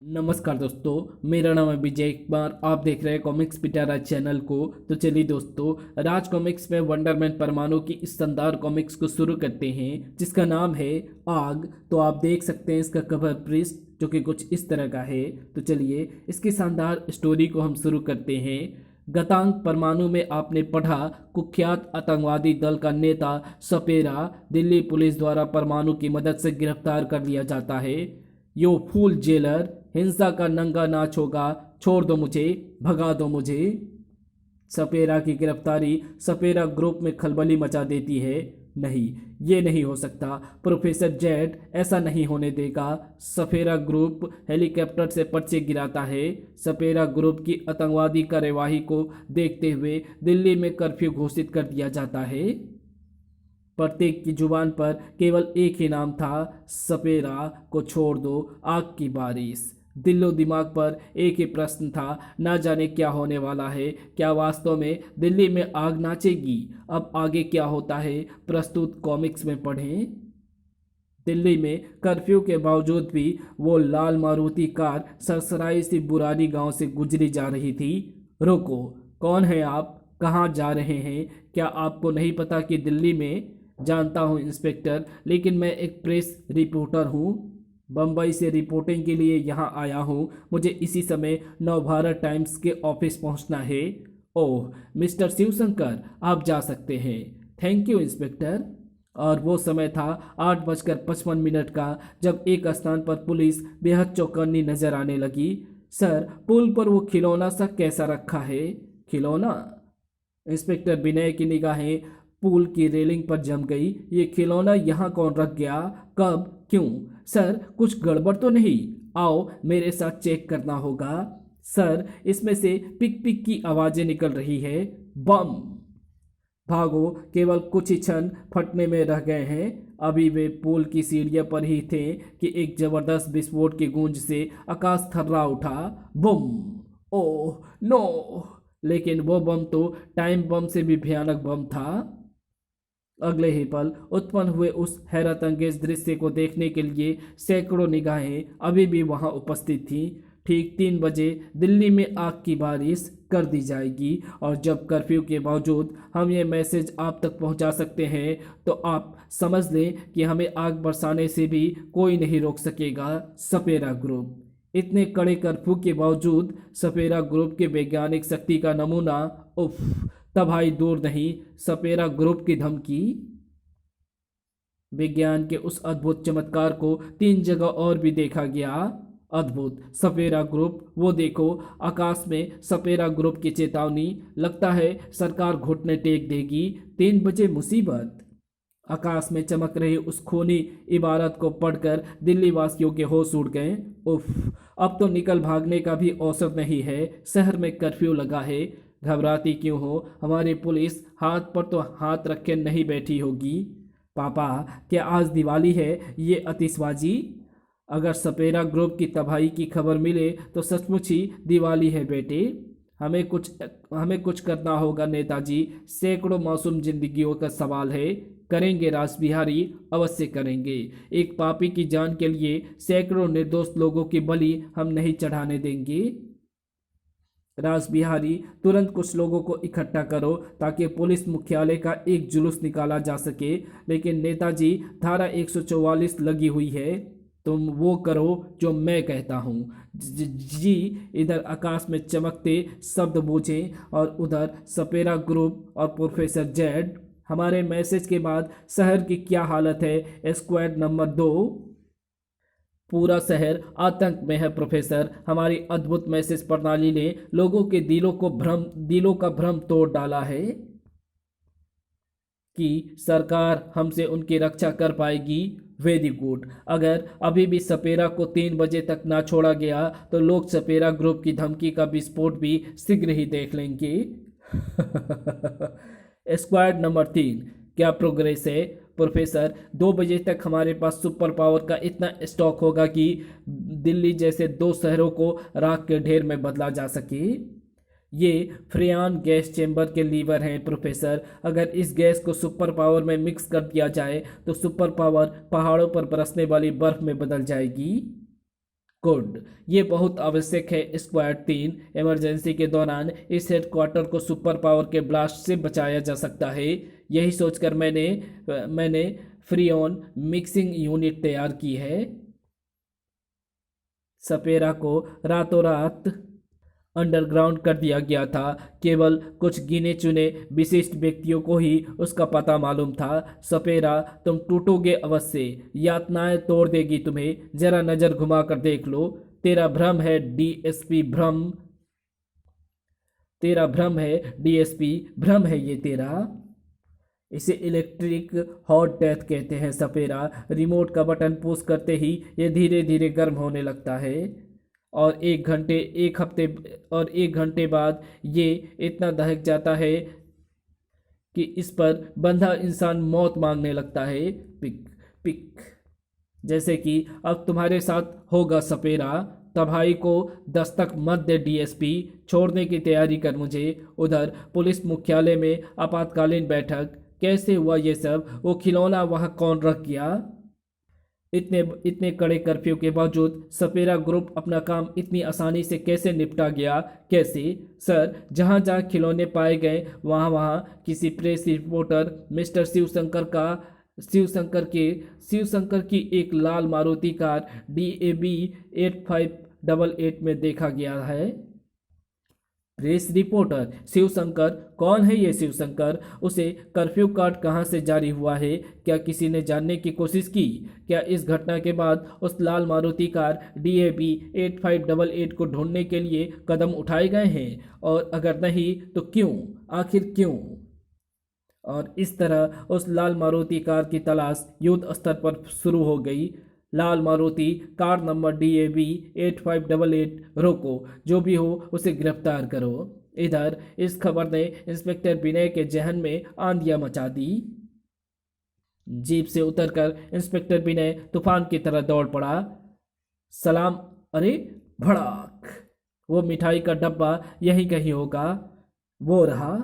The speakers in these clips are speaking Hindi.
नमस्कार दोस्तों, मेरा नाम है विजय कुमार। आप देख रहे हैं कॉमिक्स पिटारा चैनल को। तो चलिए दोस्तों, राज कॉमिक्स में वंडरमैन परमाणु की इस शानदार कॉमिक्स को शुरू करते हैं, जिसका नाम है आग। तो आप देख सकते हैं इसका कवर पृष्ठ जो कि कुछ इस तरह का है। तो चलिए इसकी शानदार स्टोरी को हम शुरू करते हैं। गतांग परमाणु में आपने पढ़ा, कुख्यात आतंकवादी दल का नेता सपेरा दिल्ली पुलिस द्वारा परमाणु की मदद से गिरफ्तार कर लिया जाता है। यो फूल जेलर, हिंसा का नंगा नाच होगा, छोड़ दो मुझे, भगा दो मुझे। सपेरा की गिरफ्तारी सपेरा ग्रुप में खलबली मचा देती है। नहीं, ये नहीं हो सकता। प्रोफेसर जेड ऐसा नहीं होने देगा। सपेरा ग्रुप हेलीकॉप्टर से पर्चे गिराता है। सपेरा ग्रुप की आतंकवादी कार्यवाही को देखते हुए दिल्ली में कर्फ्यू घोषित कर दिया जाता है। प्रत्येक की जुबान पर केवल एक ही नाम था, सपेरा को छोड़ दो, आग की बारिश। दिलो दिमाग पर एक ही प्रश्न था, ना जाने क्या होने वाला है। क्या वास्तव में दिल्ली में आग नाचेगी? अब आगे क्या होता है, प्रस्तुत कॉमिक्स में पढ़ें। दिल्ली में कर्फ्यू के बावजूद भी वो लाल मारुति कार सरसराई सी बुरारी गांव से गुजरी जा रही थी। रुको, कौन है आप? कहाँ जा रहे हैं? क्या आपको नहीं पता कि दिल्ली में? जानता हूँ इंस्पेक्टर, लेकिन मैं एक प्रेस रिपोर्टर हूँ। बम्बई से रिपोर्टिंग के लिए यहाँ आया हूँ। मुझे इसी समय नवभारत टाइम्स के ऑफिस पहुँचना है। ओह मिस्टर शिवशंकर, आप जा सकते हैं। Thank you inspector. और वो समय था 8:55 का, जब एक स्थान पर पुलिस बेहद चौकन्नी नजर आने लगी। सर, पुल पर वो खिलौना सा कैसा रखा है? खिलौना? इंस्पेक्टर विनय की निगाहें पुल की रेलिंग पर जम गई। ये खिलौना यहाँ कौन रख गया? कब? क्यों? सर, कुछ गड़बड़ तो नहीं? आओ मेरे साथ चेक करना होगा। सर, इसमें से पिक पिक की आवाजें निकल रही है। बम! भागो, केवल कुछ ही क्षण फटने में रह गए हैं। अभी वे पुल की सीढ़ियों पर ही थे कि एक जबरदस्त विस्फोट की गूंज से आकाश थर्रा उठा। बुम! Oh no! लेकिन वो बम तो टाइम बम से भी भयानक बम था। अगले ही पल उत्पन्न हुए उस हैरत अंगेज दृश्य को देखने के लिए सैकड़ों निगाहें अभी भी वहां उपस्थित थीं। ठीक 3 बजे दिल्ली में आग की बारिश कर दी जाएगी, और जब कर्फ्यू के बावजूद हम ये मैसेज आप तक पहुंचा सकते हैं, तो आप समझ लें कि हमें आग बरसाने से भी कोई नहीं रोक सकेगा। सपेरा ग्रुप। इतने कड़े कर्फ्यू के बावजूद सपेरा ग्रुप के वैज्ञानिक शक्ति का नमूना, उफ, तबाही दूर नहीं, सपेरा ग्रुप की धमकी। विज्ञान के उस अद्भुत चमत्कार को 3 जगह और भी देखा गया। अद्भुत सपेरा ग्रुप, वो देखो, आकाश में सपेरा ग्रुप की चेतावनी। लगता है सरकार घुटने टेक देगी। 3 बजे मुसीबत। आकाश में चमक रही उस खूनी इबारत को पढ़कर दिल्ली वासियों के होश उड़ गए। उफ, अब तो निकल भागने का भी अवसर नहीं है। शहर में कर्फ्यू लगा है। घबराती क्यों हो? हमारी पुलिस हाथ पर तो हाथ रखे नहीं बैठी होगी। पापा, क्या आज दिवाली है? ये आतिशबाजी? अगर सपेरा ग्रुप की तबाही की खबर मिले तो सचमुच ही दिवाली है बेटे। हमें कुछ करना होगा नेताजी। सैकड़ों मासूम जिंदगियों का सवाल है। करेंगे रासबिहारी, अवश्य करेंगे। एक पापी की जान के लिए सैकड़ों निर्दोष लोगों की बलि हम नहीं चढ़ाने देंगे। रासबिहारी, तुरंत कुछ लोगों को इकट्ठा करो ताकि पुलिस मुख्यालय का एक जुलूस निकाला जा सके। लेकिन नेताजी, धारा 144 लगी हुई है। तुम वो करो जो मैं कहता हूँ। जी। इधर आकाश में चमकते शब्द बूझे और उधर सपेरा ग्रुप और प्रोफेसर जेड। हमारे मैसेज के बाद शहर की क्या हालत है? Squad number 2। पूरा शहर आतंक में है प्रोफेसर। हमारी अद्भुत मैसेज प्रणाली ने लोगों के दिलों का भ्रम तोड़ डाला है कि सरकार हमसे उनकी रक्षा कर पाएगी। Very good. अगर अभी भी सपेरा को 3 बजे तक ना छोड़ा गया तो लोग सपेरा ग्रुप की धमकी का विस्फोट भी शीघ्र ही देख लेंगे। स्क्वाड नंबर 3, क्या प्रोग्रेस है? प्रोफेसर, 2 बजे तक हमारे पास सुपर पावर का इतना स्टॉक होगा कि दिल्ली जैसे 2 शहरों को राख के ढेर में बदला जा सके। ये फ्रेयान गैस चेंबर के लीवर हैं प्रोफेसर। अगर इस गैस को सुपर पावर में मिक्स कर दिया जाए तो सुपर पावर पहाड़ों पर बरसने वाली बर्फ में बदल जाएगी। गुड, ये बहुत आवश्यक है। स्क्वाड 3, इमरजेंसी के दौरान इस हेडक्वार्टर को सुपर पावर के ब्लास्ट से बचाया जा सकता है। यही सोचकर मैंने फ्रीऑन मिक्सिंग यूनिट तैयार की है। सपेरा को रातों रात अंडरग्राउंड कर दिया गया था। केवल कुछ गिने चुने विशिष्ट व्यक्तियों को ही उसका पता मालूम था। सपेरा, तुम टूटोगे अवश्य, यातनाएं तोड़ देगी तुम्हें। जरा नजर घुमा कर देख लो। तेरा भ्रम है डीएसपी भ्रम। तेरा भ्रम है डीएसपी भ्रम है ये तेरा। इसे इलेक्ट्रिक हॉट डेथ कहते हैं सपेरा। रिमोट का बटन पुश करते ही ये धीरे धीरे गर्म होने लगता है और एक घंटे बाद ये इतना दहक जाता है कि इस पर बंधा इंसान मौत मांगने लगता है। पिक पिक। जैसे कि अब तुम्हारे साथ होगा सपेरा। तबाही को दस्तक मत दे डीएसपी, छोड़ने की तैयारी कर मुझे। उधर पुलिस मुख्यालय में आपातकालीन बैठक। कैसे हुआ ये सब? वो खिलौना वहाँ कौन रख गया? इतने इतने कड़े कर्फ्यू के बावजूद सपेरा ग्रुप अपना काम इतनी आसानी से कैसे निपटा गया? कैसे? सर, जहाँ जहाँ खिलौने पाए गए वहाँ वहाँ किसी प्रेस रिपोर्टर मिस्टर शिवशंकर की एक लाल मारुति कार DAB 8588 में देखा गया है। Press reporter Shivshankar? कौन है ये शिवशंकर? उसे कर्फ्यू कार्ड कहाँ से जारी हुआ है? क्या किसी ने जानने की कोशिश की? क्या इस घटना के बाद उस लाल मारुति कार DAB 8588 को ढूंढने के लिए कदम उठाए गए हैं? और अगर नहीं तो क्यों? आखिर क्यों? और इस तरह उस लाल मारुति कार की तलाश युद्ध स्तर पर शुरू हो गई। लाल मारुति कार नंबर DAB 8588, रोको, जो भी हो उसे गिरफ्तार करो। इधर इस खबर ने इंस्पेक्टर विनय के जहन में आंधियां मचा दी। जीप से उतरकर इंस्पेक्टर विनय तूफान की तरह दौड़ पड़ा। सलाम। अरे, भड़ाक! वो मिठाई का डब्बा यहीं कहीं होगा। वो रहा।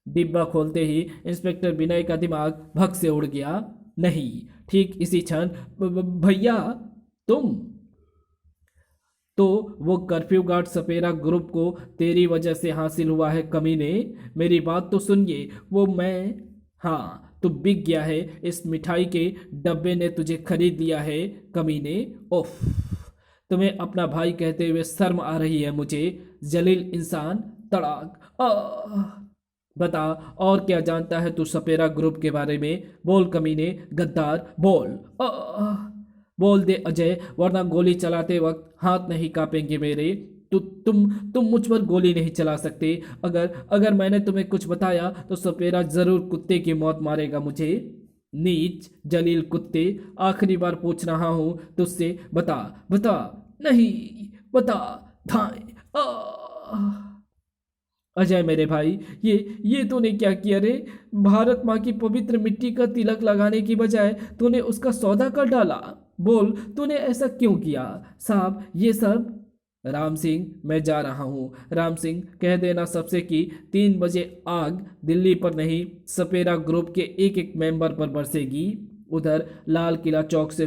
डिब्बा खोलते ही इंस्पेक्टर विनय का दिमाग भग से उड़ गया। नहीं, ठीक इसी क्षण भैया, तुम! तो वो कर्फ्यू गार्ड सपेरा ग्रुप को तेरी वजह से हासिल हुआ है कमीने। मेरी बात तो सुनिए। वो मैं हाँ, तू बिक गया है। इस मिठाई के डब्बे ने तुझे खरीद लिया है कमीने। ओफ, तुम्हें अपना भाई कहते हुए शर्म आ रही है मुझे, जलील इंसान। तड़ाक। बता, और क्या जानता है तू सपेरा ग्रुप के बारे में? बोल कमीने, गद्दार, बोल। बोल दे अजय, वरना गोली चलाते वक्त हाथ नहीं कांपेंगे मेरे। तुम मुझ पर गोली नहीं चला सकते। अगर मैंने तुम्हें कुछ बताया तो सपेरा जरूर कुत्ते की मौत मारेगा मुझे। नीच, जलील कुत्ते, आखिरी बार पूछ रहा हूं तुझसे, बता बता। नहीं, बता। धाए। अजय मेरे भाई, ये तूने क्या किया रे? भारत माँ की पवित्र मिट्टी का तिलक लगाने की बजाय तूने उसका सौदा कर डाला। बोल, तूने ऐसा क्यों किया? साहब, ये सब। राम सिंह, मैं जा रहा हूँ। राम सिंह, कह देना सबसे कि 3 बजे आग दिल्ली पर नहीं, सपेरा ग्रुप के एक एक मेंबर पर बरसेगी। उधर लाल किला चौक से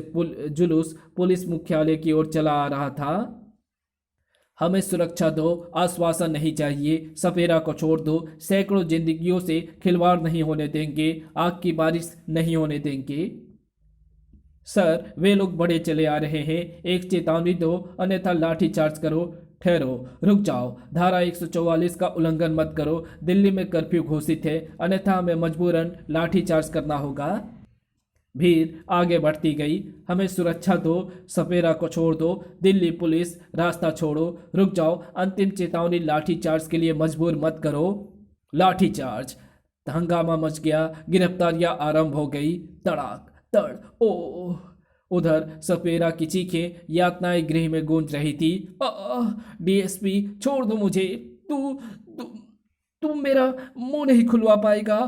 जुलूस पुलिस मुख्यालय की ओर चला आ रहा था। हमें सुरक्षा दो, आश्वासन नहीं चाहिए। सपेरा को छोड़ दो। सैकड़ों जिंदगियों से खिलवाड़ नहीं होने देंगे। आग की बारिश नहीं होने देंगे। सर, वे लोग बड़े चले आ रहे हैं। एक चेतावनी दो, अन्यथा लाठी चार्ज करो। ठहरो, रुक जाओ। धारा 144 का उल्लंघन मत करो। दिल्ली में कर्फ्यू घोषित है, अन्यथा हमें मजबूरन लाठी चार्ज करना होगा। भीड़ आगे बढ़ती गई। हमें सुरक्षा दो, सपेरा को छोड़ दो। दिल्ली पुलिस, रास्ता छोड़ो। रुक जाओ। अंतिम चेतावनी, लाठी चार्ज के लिए मजबूर मत करो। लाठी चार्ज। हंगामा मच गया। गिरफ्तारियां आरंभ हो गई। तड़ाक तड़। ओ, उधर सपेरा की चीखें यातनाएं गृह में गूंज रही थी। डीएसपी, छोड़ दो मुझे। तू तू तू मेरा मुंह नहीं खुलवा पाएगा।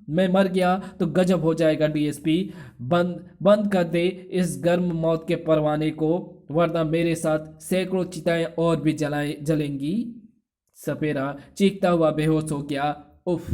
मैं मर गया तो गजब हो जाएगा डीएसपी। बंद बंद कर दे इस गर्म मौत के परवाने को, वरना मेरे साथ सैकड़ों चिताएं और भी जलेंगी। सपेरा चीखता हुआ बेहोश हो गया। उफ,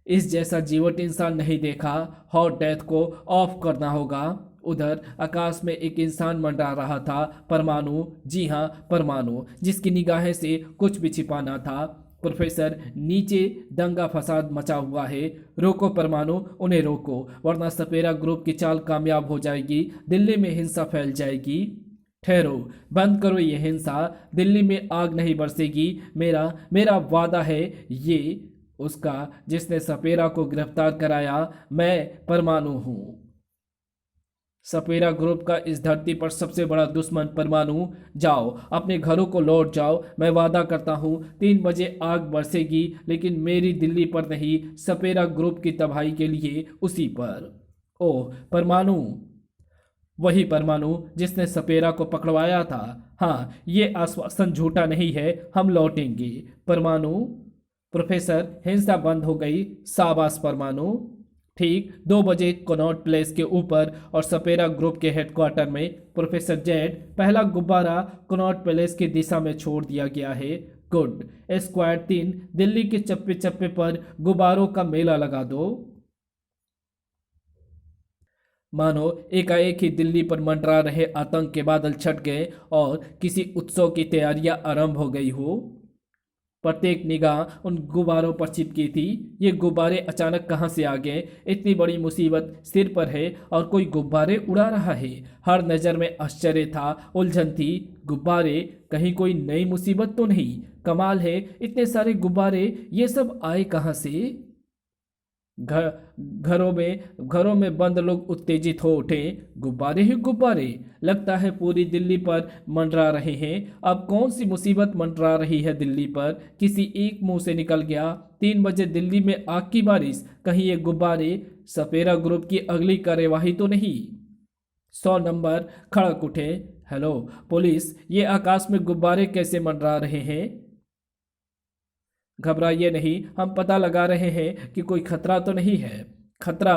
इस जैसा जीवट इंसान नहीं देखा। हॉट डेथ को ऑफ करना होगा। उधर आकाश में एक इंसान मंडरा रहा था। परमाणु, जी हाँ परमाणु, जिसकी निगाहें से कुछ भी छिपाना था। प्रोफेसर, नीचे दंगा फसाद मचा हुआ है। रोको परमाणु, उन्हें रोको, वरना सपेरा ग्रुप की चाल कामयाब हो जाएगी। दिल्ली में हिंसा फैल जाएगी। ठहरो, बंद करो ये हिंसा। दिल्ली में आग नहीं बरसेगी। मेरा मेरा वादा है। ये उसका जिसने सपेरा को गिरफ्तार कराया। मैं परमाणु हूँ। सपेरा ग्रुप का इस धरती पर सबसे बड़ा दुश्मन परमाणु। जाओ, अपने घरों को लौट जाओ। मैं वादा करता हूँ 3 बजे आग बरसेगी, लेकिन मेरी दिल्ली पर नहीं, सपेरा ग्रुप की तबाही के लिए उसी पर। ओह परमाणु, वही परमाणु जिसने सपेरा को पकड़वाया था। हाँ, ये आश्वासन झूठा नहीं है, हम लौटेंगे। परमाणु। प्रोफेसर, हिंसा बंद हो गई। शाबाश परमाणु। ठीक 2 बजे कनॉट प्लेस के ऊपर और सपेरा ग्रुप के हेडक्वार्टर में प्रोफेसर जेड, पहला गुब्बारा कनॉट प्लेस की दिशा में छोड़ दिया गया है। गुड। स्क्वाड 3, दिल्ली के चप्पे चप्पे पर गुब्बारों का मेला लगा दो। मानो एकाएक ही दिल्ली पर मंडरा रहे आतंक के बादल छट गए और किसी उत्सव की तैयारियां आरंभ हो गई हो। प्रत्येक निगाह उन गुब्बारों पर चिपकी थी। ये गुब्बारे अचानक कहाँ से आ गए? इतनी बड़ी मुसीबत सिर पर है और कोई गुब्बारे उड़ा रहा है। हर नज़र में आश्चर्य था, उलझन थी। गुब्बारे, कहीं कोई नई मुसीबत तो नहीं? कमाल है, इतने सारे गुब्बारे, ये सब आए कहाँ से? घर घरों में बंद लोग उत्तेजित हो उठे। गुब्बारे ही गुब्बारे, लगता है पूरी दिल्ली पर मंडरा रहे हैं। अब कौन सी मुसीबत मंडरा रही है दिल्ली पर? किसी एक मुंह से निकल गया। 3 बजे दिल्ली में आग की बारिश, कहीं ये गुब्बारे सपेरा ग्रुप की अगली कार्यवाही तो नहीं? 100 नंबर खड़क उठे। हेलो पुलिस, ये आकाश में गुब्बारे कैसे मंडरा रहे हैं? घबराइए नहीं, हम पता लगा रहे हैं कि कोई खतरा तो नहीं है। खतरा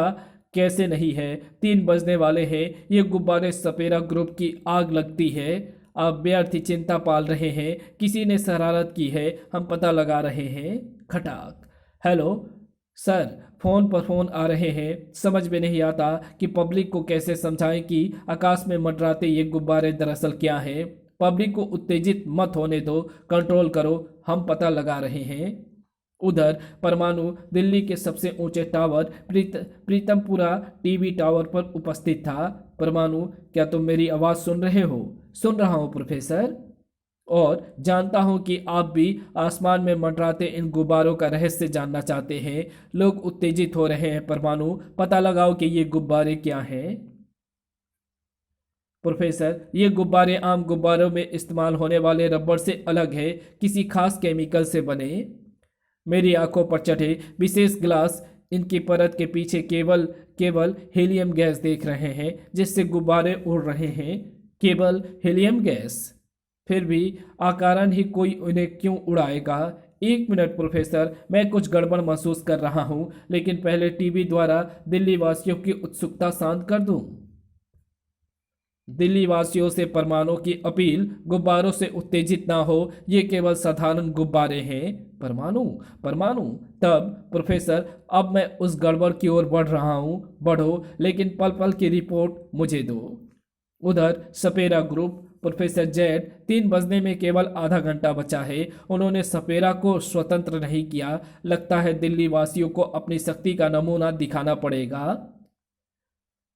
कैसे नहीं है? 3 बजने वाले हैं। ये गुब्बारे सपेरा ग्रुप की आग लगती है। आप व्यर्थ चिंता पाल रहे हैं। किसी ने शरारत की है, हम पता लगा रहे हैं। खटाक। हेलो सर, फोन पर फोन आ रहे हैं। समझ में नहीं आता कि पब्लिक को कैसे समझाएं कि आकाश में मंडराते ये गुब्बारे दरअसल क्या हैं। पब्लिक को उत्तेजित मत होने दो, कंट्रोल करो, हम पता लगा रहे हैं। उधर परमाणु दिल्ली के सबसे ऊंचे टावर प्रीतमपुरा टीवी टावर पर उपस्थित था। परमाणु, क्या तुम मेरी आवाज़ सुन रहे हो? सुन रहा हूँ प्रोफेसर, और जानता हूँ कि आप भी आसमान में मंडराते इन गुब्बारों का रहस्य जानना चाहते हैं। लोग उत्तेजित हो रहे हैं। परमाणु, पता लगाओ कि ये गुब्बारे क्या हैं। प्रोफेसर, ये गुब्बारे आम गुब्बारों में इस्तेमाल होने वाले रबड़ से अलग है, किसी खास केमिकल से बने। मेरी आंखों पर चढ़े विशेष ग्लास, इनकी परत के पीछे केवल केवल हीलियम गैस देख रहे हैं, जिससे गुब्बारे उड़ रहे हैं। केवल हीलियम गैस? फिर भी अकारण ही कोई उन्हें क्यों उड़ाएगा? 1 मिनट प्रोफेसर, मैं कुछ गड़बड़ महसूस कर रहा हूँ, लेकिन पहले टीवी द्वारा दिल्ली वासियों की उत्सुकता शांत कर दूँ। दिल्ली वासियों से परमाणु की अपील, गुब्बारों से उत्तेजित ना हो, ये केवल साधारण गुब्बारे हैं। परमाणु परमाणु तब प्रोफेसर, अब मैं उस गड़बड़ की ओर बढ़ रहा हूँ। बढ़ो, लेकिन पल पल की रिपोर्ट मुझे दो। उधर सपेरा ग्रुप, प्रोफेसर जेड, 3 बजने में केवल आधा घंटा बचा है। उन्होंने सपेरा को स्वतंत्र नहीं किया। लगता है दिल्ली वासियों को अपनी शक्ति का नमूना दिखाना पड़ेगा।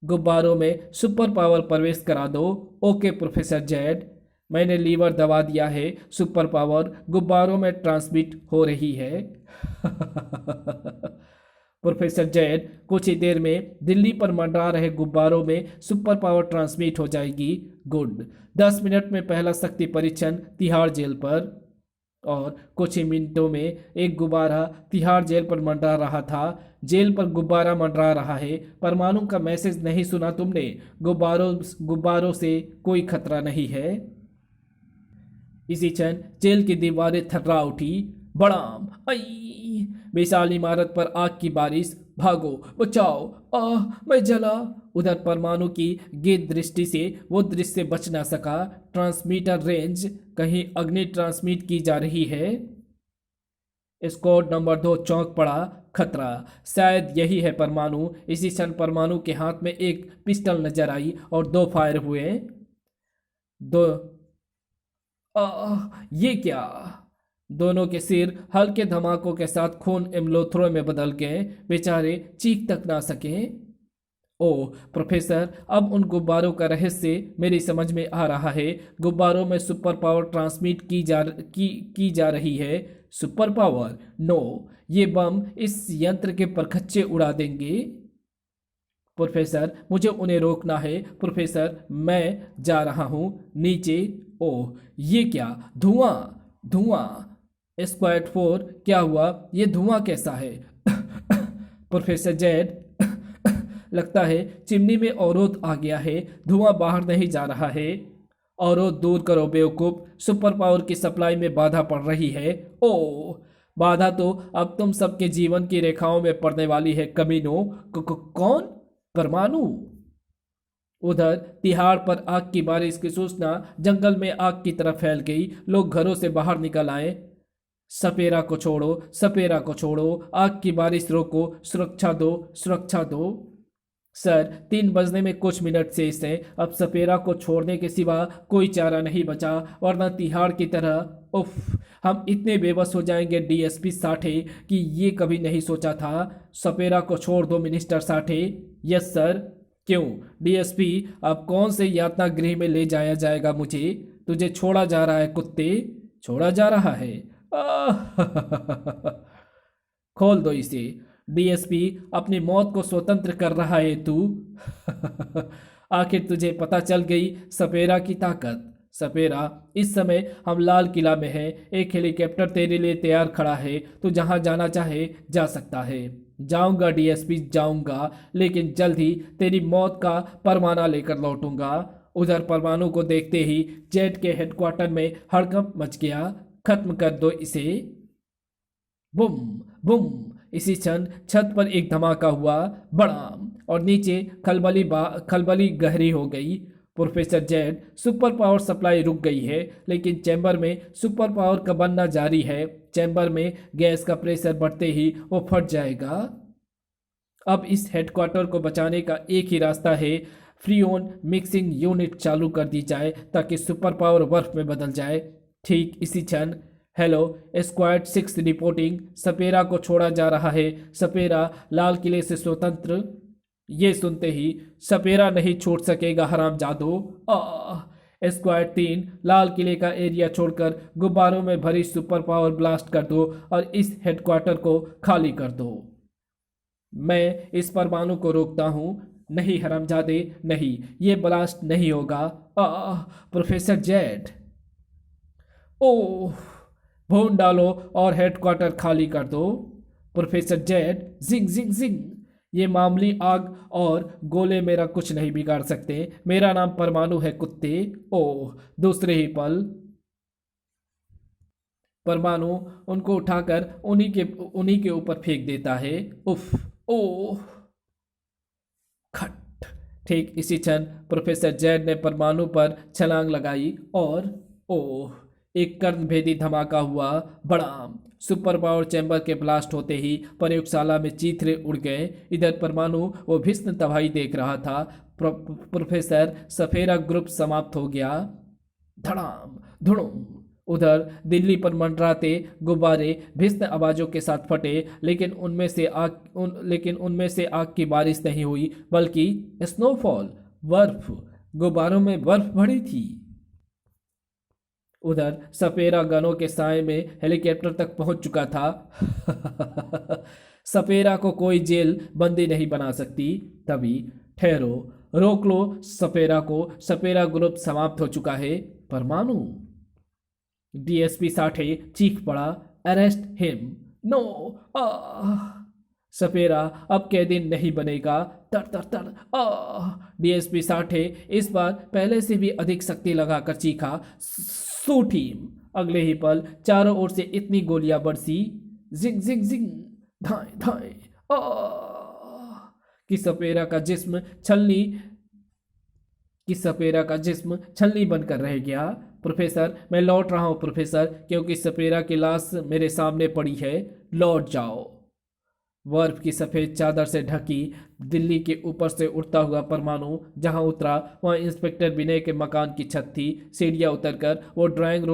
गुब्बारों में सुपर पावर प्रवेश करा दो। ओके प्रोफेसर जेड, मैंने लीवर दबा दिया है। सुपर पावर गुब्बारों में ट्रांसमिट हो रही है। प्रोफेसर जेड, कुछ ही देर में दिल्ली पर मंडरा रहे गुब्बारों में सुपर पावर ट्रांसमिट हो जाएगी। गुड। 10 मिनट में पहला शक्ति परीक्षण तिहाड़ जेल पर। और कुछ ही मिनटों में एक गुब्बारा तिहाड़ जेल पर मंडरा रहा था। जेल पर गुब्बारा मंडरा रहा है। परमाणु का मैसेज नहीं सुना तुमने? गुब्बारों से कोई खतरा नहीं है। इसी क्षण जेल की दीवारें थर्रा उठी। बड़ाम! आई! विशाल इमारत पर आग की बारिश। भागो, बचाओ! आह, मैं जला! उधर परमाणु की गिद्ध दृष्टि से वो दृश्य बच ना सका। ट्रांसमीटर रेंज, कहीं अग्नि ट्रांसमिट की जा रही है। स्क्वाड नंबर 2 चौंक पड़ा। खतरा, शायद यही है परमाणु। इसी क्षण परमाणु के हाथ में एक पिस्टल नजर आई और दो फायर हुए। दो ये क्या? दोनों के सिर हल्के धमाकों के साथ खून एम्लोथ्रो में बदल गए। बेचारे चीख तक ना सके। ओह प्रोफेसर, अब उन गुब्बारों का रहस्य मेरी समझ में आ रहा है। गुब्बारों में सुपर पावर ट्रांसमिट की जा रही है। Super power? नो, ये बम इस यंत्र के परखच्चे उड़ा देंगे। प्रोफेसर, मुझे उन्हें रोकना है। प्रोफेसर, मैं जा रहा हूं नीचे। ओह ये क्या? धुआं, धुआं। स्क्वाड 4, क्या हुआ? ये धुआं कैसा है? प्रोफेसर जेड, लगता है चिमनी में अवरोध आ गया है। धुआं बाहर नहीं जा रहा है। अवरोध दूर करो बेवकूफ। सुपर पावर की सप्लाई में बाधा पड़ रही है। ओह, बाधा तो अब तुम सबके जीवन की रेखाओं में पड़ने वाली है कमीनों। कौन? परमाणु। उधर तिहाड़ पर आग की बारिश की सूचना जंगल में आग की तरह फैल गई। लोग घरों से बाहर निकल आए। सपेरा को छोड़ो, सपेरा को छोड़ो, आग की बारिश रोको, सुरक्षा दो, सुरक्षा दो। सर, 3 बजने में कुछ मिनट शेष हैं। अब सपेरा को छोड़ने के सिवा कोई चारा नहीं बचा, वरना तिहाड़ की तरह उफ, हम इतने बेबस हो जाएंगे डीएसपी साठे कि ये कभी नहीं सोचा था। सपेरा को छोड़ दो मिनिस्टर साठे। Yes sir. क्यों डीएसपी, अब कौन से यातना गृह में ले जाया जाएगा मुझे? तुझे छोड़ा जा रहा है कुत्ते, छोड़ा जा रहा है। खोल दो इसे। डीएसपी, अपनी मौत को स्वतंत्र कर रहा है तू। आखिर तुझे पता चल गई सपेरा की ताकत। सपेरा, इस समय हम लाल किला में हैं। एक हेलीकॉप्टर तेरे लिए तैयार खड़ा है। तू जहां जाना चाहे जा सकता है। जाऊंगा डीएसपी, जाऊंगा, लेकिन जल्द ही तेरी मौत का परवाना लेकर लौटूंगा। उधर परमाणु को देखते ही जेट के हेडक्वार्टर में हड़कंप मच गया। खत्म कर दो इसे। बुम, बुम। इसी क्षण छत पर एक धमाका हुआ, बड़ा, और नीचे खलबली गहरी हो गई। Professor Z, super power supply रुक गई है, लेकिन चैम्बर में सुपर पावर का बनना जारी है। चैम्बर में गैस का प्रेशर बढ़ते ही वो फट जाएगा। अब इस हेडक्वार्टर को बचाने का एक ही रास्ता है। फ्रीओन मिक्सिंग यूनिट चालू कर दी जाए ताकि सुपर पावर बर्फ में बदल जाए। ठीक इसी क्षण, हेलो स्क्वाड 6 रिपोर्टिंग। सपेरा को छोड़ा जा रहा है। सपेरा लाल किले से स्वतंत्र। ये सुनते ही, सपेरा नहीं छोड़ सकेगा हरामजादो। स्क्वाड 3, लाल किले का एरिया छोड़कर गुब्बारों में भरी सुपर पावर ब्लास्ट कर दो और इस हेडक्वार्टर को खाली कर दो। मैं इस परमाणु को रोकता हूं। नहीं हरामजादे, नहीं, ये ब्लास्ट नहीं होगा। प्रोफेसर जेड, ओह, भून डालो और हेडक्वार्टर खाली कर दो। प्रोफेसर जेड, जिंग जिंग जिंग। ये मामूली आग और गोले मेरा कुछ नहीं बिगाड़ सकते। मेरा नाम परमाणु है कुत्ते। ओह, दूसरे ही पल परमाणु उनको उठाकर उन्हीं के ऊपर फेंक देता है। उफ, ओह, खट। ठीक इसी क्षण प्रोफेसर जेड ने परमाणु पर छलांग लगाई और ओह, एक कर्णभेदी धमाका हुआ, बड़ा। सुपर पावर चैम्बर के ब्लास्ट होते ही प्रयोगशाला में चीथड़े उड़ गए। इधर परमाणु वो भीषण तबाही देख रहा था। प्रोफेसर सफेरा ग्रुप समाप्त हो गया। धड़ाम, धुड़ुम। उधर दिल्ली पर मंडराते गुब्बारे भीषण आवाजों के साथ फटे, लेकिन उनमें से आग की बारिश नहीं हुई, बल्कि स्नोफॉल, बर्फ। गुब्बारों में बर्फ भरी थी। उधर सपेरा गनों के साए में हेलीकॉप्टर तक पहुंच चुका था। सपेरा को कोई जेल बंदी नहीं बना सकती। तभी, ठहरो, रोक लो सपेरा को। सपेरा ग्रुप समाप्त हो चुका है। परमाणु। डीएसपी साठे चीख पड़ा, अरेस्ट हिम। नो। सपेरा अब कैदी नहीं बनेगा। तर तर तर। डीएसपी साठे इस बार पहले से भी अधिक शक्ति लगाकर चीखा, सूटीम। अगले ही पल चारों ओर से इतनी गोलियां बरसी, जिंग जिंग जिंग, धाए धाए, कि सपेरा का जिस्म छलनी बनकर रह गया। प्रोफेसर मैं लौट रहा हूँ प्रोफेसर, क्योंकि सपेरा की लाश मेरे सामने पड़ी है। लौट जाओ। बर्फ की सफेद चादर से ढकी दिल्ली के ऊपर से उड़ता हुआ परमाणु जहां उतरा वहां इंस्पेक्टर विनय के मकान की छत थी। सीढ़ियां उतरकर वो ड्राइंग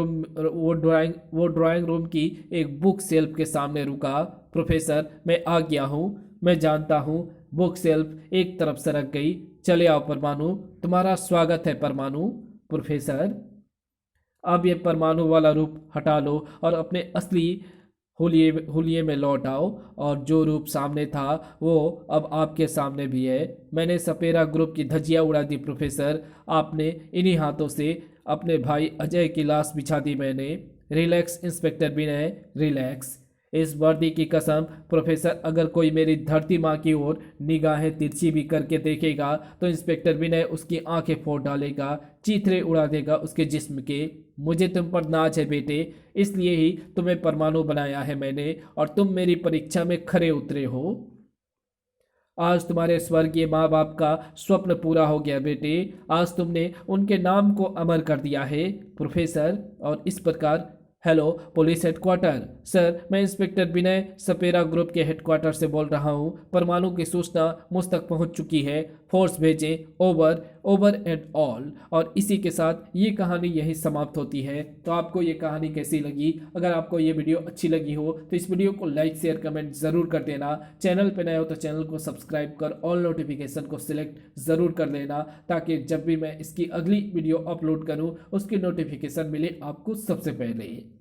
रूम की एक बुक शेल्फ के सामने रुका। प्रोफेसर मैं आ गया हूँ, मैं जानता हूँ। बुक शेल्फ एक तरफ सरक गई। चले आओ परमाणु, तुम्हारा स्वागत है परमाणु। प्रोफेसर अब ये परमाणु वाला रूप हटा लो और अपने असली हुलिये हुलिये में लौट आओ। और जो रूप सामने था वो अब आपके सामने भी है। मैंने सपेरा ग्रुप की धज्जियां उड़ा दी प्रोफेसर। आपने इन्हीं हाथों से अपने भाई अजय की लाश बिछा दी मैंने। रिलैक्स इंस्पेक्टर विनय, रिलैक्स। इस वर्दी की कसम प्रोफेसर, अगर कोई मेरी धरती माँ की ओर निगाहें तिरछी भी करके देखेगा तो इंस्पेक्टर विनय उसकी आंखें फोड़ डालेगा, चीथड़े उड़ा देगा उसके जिस्म के। मुझे तुम पर नाज है बेटे, इसलिए ही तुम्हें परमाणु बनाया है मैंने, और तुम मेरी परीक्षा में खरे उतरे हो। आज तुम्हारे स्वर्गीय माँ बाप का स्वप्न पूरा हो गया बेटे। आज तुमने उनके नाम को अमर कर दिया है प्रोफेसर। और इस प्रकार हेलो पुलिस हेडक्वार्टर। सर मैं इंस्पेक्टर विनय सपेरा ग्रुप के हेडक्वार्टर से बोल रहा हूँ। परमाणु की सूचना मुझ तक पहुँच चुकी है। फोर्स भेजें। Over over and all. और इसी के साथ ये कहानी यहीं समाप्त होती है। तो आपको ये कहानी कैसी लगी? अगर आपको ये वीडियो अच्छी लगी हो तो इस वीडियो को लाइक शेयर कमेंट ज़रूर कर देना। चैनल पर नए हो तो चैनल को सब्सक्राइब कर ऑल नोटिफिकेशन को सिलेक्ट ज़रूर कर लेना, ताकि जब भी मैं इसकी अगली वीडियो अपलोड करूँ उसकी नोटिफिकेशन मिले आपको सबसे पहले।